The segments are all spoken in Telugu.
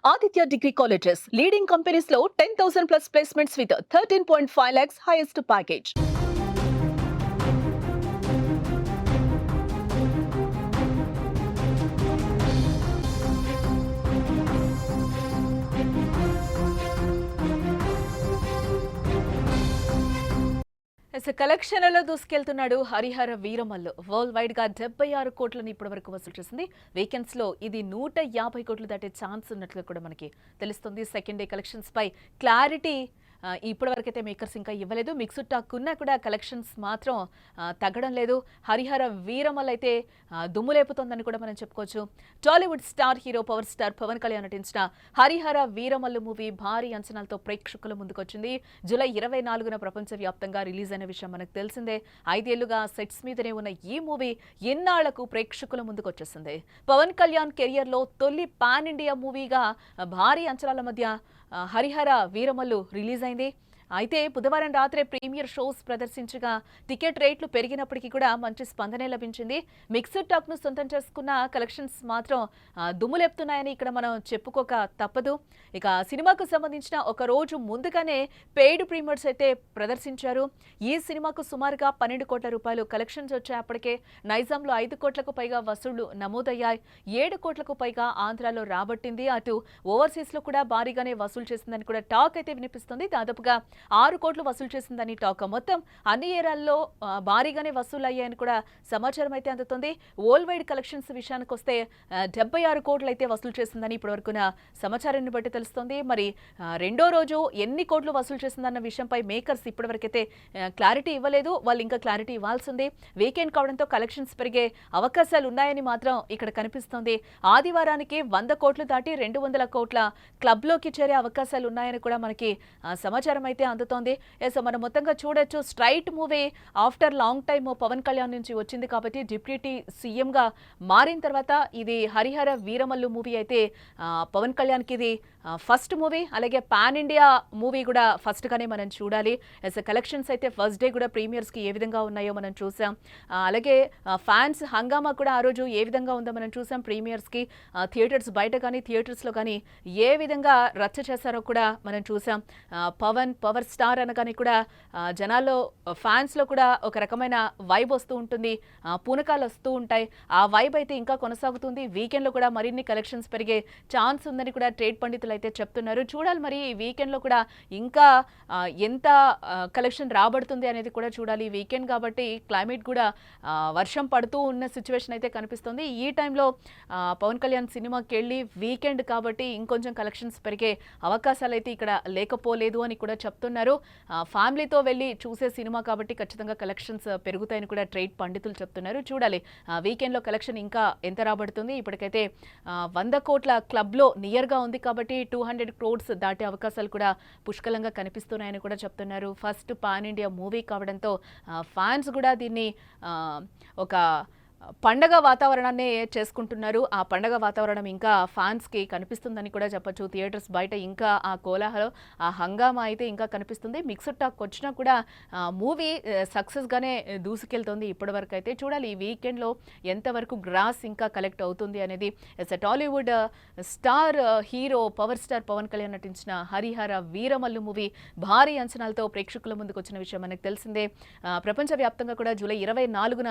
Aditya Degree Colleges, leading companies లో 10,000 plus placements with 13.5 lakhs highest package. కలెక్షన్లలో దూసుకెళ్తున్నాడు హరిహర వీరమల్లు. వరల్డ్ వైడ్ గా 76 కోట్లను ఇప్పటి వరకు వసూలు చేసింది. వీకెండ్స్ లో ఇది 150 కోట్లు దాటే ఛాన్స్ ఉన్నట్లుగా కూడా మనకి తెలుస్తుంది. సెకండ్ డే కలెక్షన్స్ పై క్లారిటీ ఇప్పటివరకైతే మేకర్స్ ఇంకా ఇవ్వలేదు. మిక్స్డ్ టాక్ ఉన్నా కూడా కలెక్షన్స్ మాత్రం తగ్గడం లేదు. హరిహర వీరమల్ అయితే దుమ్ము లేపుతోందని కూడా మనం చెప్పుకోవచ్చు. Tollywood star hero power star Pawan Kalyan నటించిన హరిహర వీరమల్లు మూవీ భారీ అంచనాలతో ప్రేక్షకుల ముందుకొచ్చింది. జూలై 24న ప్రపంచవ్యాప్తంగా రిలీజ్ అయిన విషయం మనకు తెలిసిందే. 5 ఏళ్లుగా సెట్స్ మీదనే ఉన్న ఈ మూవీ ఎన్నాళ్లకు ప్రేక్షకుల ముందుకొచ్చేసింది. పవన్ కళ్యాణ్ కెరియర్ లో తొలి పాన్ ఇండియా మూవీగా భారీ అంచనాల మధ్య హరిహర వీరమల్లు రిలీజ్ అయింది. అయితే బుధవారం రాత్రే ప్రీమియర్ షోస్ ప్రదర్శించగా టికెట్ రేట్లు పెరిగినప్పటికీ కూడా మంచి స్పందనే లభించింది. మిక్స్డ్ టాక్ ను సొంతం చేసుకున్న కలెక్షన్స్ మాత్రం దుమ్ములేపుతున్నాయని ఇక్కడ మనం చెప్పుకోక తప్పదు. ఇక సినిమాకు సంబంధించిన ఒక రోజు ముందుగానే పెయిడ్ ప్రీమియర్స్ అయితే ప్రదర్శించారు. ఈ సినిమాకు సుమారుగా 12 కోట్ల రూపాయలు కలెక్షన్స్ వచ్చాయి. అప్పటికే నైజాంలో 5 కోట్లకు పైగా వసూళ్లు నమోదయ్యాయి. 7 కోట్లకు పైగా ఆంధ్రాలో రాబట్టింది. అటు ఓవర్సీస్ లో కూడా భారీగానే వసూలు చేసిందని కూడా టాక్ అయితే వినిపిస్తుంది. దాదాపుగా 6 కోట్లు వసూలు చేసిందని టాక్. మొత్తం అన్ని ఏరియాల్లో భారీగానే వసూలు అయ్యాయని కూడా సమాచారం అయితే అందుతుంది. వరల్డ్ వైడ్ కలెక్షన్స్ విషయానికి వస్తే 76 కోట్లు అయితే వసూలు చేసిందని ఇప్పటివరకున్న సమాచారాన్ని బట్టి తెలుస్తోంది. మరి రెండో రోజు ఎన్ని కోట్లు వసూలు చేసిందన్న విషయంపై మేకర్స్ ఇప్పటివరకైతే క్లారిటీ ఇవ్వలేదు. వాళ్ళు ఇంకా క్లారిటీ ఇవ్వాల్సింది. వీకెండ్ కావడంతో కలెక్షన్స్ పెరిగే అవకాశాలు ఉన్నాయని మాత్రం ఇక్కడ కనిపిస్తోంది. ఆదివారానికి 100 కోట్లు దాటి 200 కోట్ల క్లబ్లోకి చేరే అవకాశాలు ఉన్నాయని కూడా మనకి సమాచారం అయితే అందుతోంది. మనం మొత్తంగా చూడొచ్చు. Straight movie after long time Pawan Kalyan నుంచి వచ్చింది కాబట్టి డిప్యూటీ సీఎం గా మారిన తర్వాత ఇది హరిహర వీరమల్లు మూవీ అయితే పవన్ కళ్యాణ్ కి ఇది ఫస్ట్ మూవీ. అలాగే పాన్ ఇండియా మూవీ కూడా ఫస్ట్ గానే మనం చూడాలి. కలెక్షన్స్ అయితే ఫస్ట్ డే కూడా ప్రీమియర్స్ కి ఏ విధంగా ఉన్నాయో మనం చూసాం. అలాగే ఫ్యాన్స్ హంగామా కూడా ఆ రోజు ఏ విధంగా ఉందో మనం చూసాం. ప్రీమియర్స్ కి థియేటర్స్ బయట కానీ థియేటర్స్ లో కానీ ఏ విధంగా రచ్చ చేశారో కూడా మనం చూసాం. పవర్ స్టార్ అనగానే కూడా జనాల్లో ఫ్యాన్స్ లో కూడా ఒక రకమైన వైబ్ వస్తూ ఉంటుంది. పూనకాలు వస్తూ ఉంటాయి. ఆ వైబ్ అయితే ఇంకా కొనసాగుతుంది. వీకెండ్ లో కూడా మరిన్ని కలెక్షన్స్ పెరిగే ఛాన్స్ ఉందని కూడా ట్రేడ్ పండితులు అయితే చెప్తున్నారు. చూడాలి మరి ఈ వీకెండ్ లో కూడా ఇంకా ఎంత కలెక్షన్ రాబడుతుంది అనేది కూడా చూడాలి. వీకెండ్ కాబట్టి క్లైమేట్ కూడా వర్షం పడుతూ ఉన్న సిచ్యువేషన్ అయితే కనిపిస్తుంది. ఈ టైంలో పవన్ కళ్యాణ్ సినిమాకి వెళ్ళి వీకెండ్ కాబట్టి ఇంకొంచెం కలెక్షన్స్ పెరిగే అవకాశాలు అయితే ఇక్కడ లేకపోలేదు అని కూడా చెప్తున్నారు. ఫ్యామిలీతో వెళ్ళి చూసే సినిమా కాబట్టి ఖచ్చితంగా కలెక్షన్స్ పెరుగుతాయని కూడా ట్రేడ్ పండితులు చెప్తున్నారు. చూడాలి వీకెండ్ లో కలెక్షన్ ఇంకా ఎంత రాబడుతుంది. ఇప్పటికైతే 100 కోట్ల క్లబ్ లో నియర్ గా ఉంది కాబట్టి 200 crores దాటే అవకాశాలు కూడా పుష్కలంగా కనిపిస్తున్నాయని కూడా చెప్తున్నారు. ఫస్ట్ పాన్ ఇండియా మూవీ కావడంతో ఫ్యాన్స్ కూడా దీన్ని ఒక పండగ వాతావరణాన్ని చేసుకుంటున్నారు. ఆ పండగ వాతావరణం ఇంకా ఫ్యాన్స్ కి కనిపిస్తుందని కూడా చెప్పొచ్చు. థియేటర్స్ బయట ఇంకా ఆ కోలాహలం ఆ హంగామా అయితే ఇంకా కనిపిస్తుంది. మిక్స్డ్ టాక్ వచ్చినా కూడా మూవీ సక్సెస్ గానే దూసుకెళ్తోంది ఇప్పటివరకు అయితే. చూడాలి ఈ వీకెండ్ లో ఎంతవరకు గ్రాస్ ఇంకా కలెక్ట్ అవుతుంది అనేది. Tollywood star hero power star Pawan Kalyan నటించిన హరిహర వీరమల్లు మూవీ భారీ అంచనాలతో ప్రేక్షకుల ముందుకు వచ్చిన విషయం మనకు తెలిసిందే. ప్రపంచవ్యాప్తంగా కూడా జూలై 24న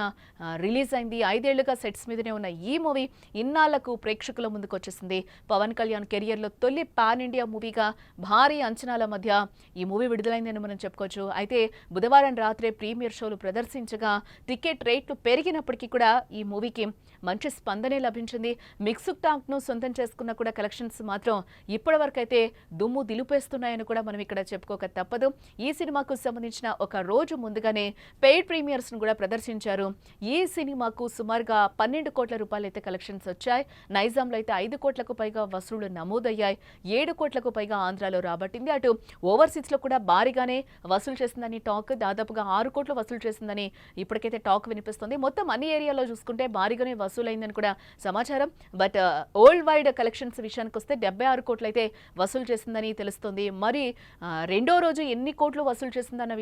రిలీజ్ అయింది. 5 ఏళ్లుగా సెట్స్ మీదనే ఉన్న ఈ మూవీ ఇన్నాళ్లకు ప్రేక్షకుల ముందుకు వచ్చేసింది. పవన్ కళ్యాణ్ కెరియర్ లో తొలి పాన్ ఇండియా మూవీగా భారీ అంచనాల మధ్య ఈ మూవీ విడుదలైందని మనం చెప్పుకోవచ్చు. అయితే బుధవారం రాత్రే ప్రీమియర్ షోలు ప్రదర్శించగా టికెట్ రేట్లు పెరిగినప్పటికీ కూడా ఈ మూవీకి మంచి స్పందనే లభించింది. మిక్స్డ్ టాక్ ను సొంతం చేసుకున్న కూడా కలెక్షన్స్ మాత్రం ఇప్పటి వరకు అయితే దుమ్ము దిలుపేస్తున్నాయని కూడా మనం ఇక్కడ చెప్పుకోక తప్పదు. ఈ సినిమాకు సంబంధించిన ఒక రోజు ముందుగానే పెయిడ్ ప్రీమియర్స్ ను కూడా ప్రదర్శించారు. ఈ సినిమాకు సుమారుగా 12 కోట్ల రూపాయలు అయితే కలెక్షన్స్ వచ్చాయి. నైజాంలో అయితే 5 కోట్లకు పైగా వసూళ్లు నమోదయ్యాయి. 7 కోట్లకు పైగా ఆంధ్రాలో రాబట్టింది. అటు ఓవర్సీస్ లో కూడా భారీగానే వసూలు చేసిందని టాక్. దాదాపుగా 6 కోట్లు వసూలు చేసిందని ఇప్పటికైతే టాక్ వినిపిస్తుంది. మొత్తం అన్ని ఏరియాలో చూసుకుంటే భారీగానే వసూలైందని కూడా సమాచారం. బట్ వరల్డ్ వైడ్ కలెక్షన్స్ విషయానికి వస్తే 76 కోట్లు అయితే వసూలు చేసిందని తెలుస్తుంది. మరి రెండో రోజు ఎన్ని కోట్లు వసూలు చేసిందన్న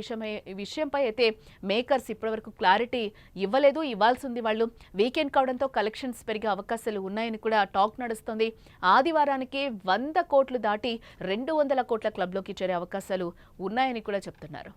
విషయంపై అయితే మేకర్స్ ఇప్పటివరకు క్లారిటీ ఇవ్వలేదు. ఇవ్వాల్సింది వాళ్ళు. వీకెండ్ కావడంతో కలెక్షన్స్ పెరిగే అవకాశాలు ఉన్నాయని కూడా టాక్ నడుస్తుంది. ఆదివారానికి 100 కోట్లు దాటి 200 కోట్ల క్లబ్లోకి చేరే అవకాశాలు ఉన్నాయని కూడా చెప్తున్నారు.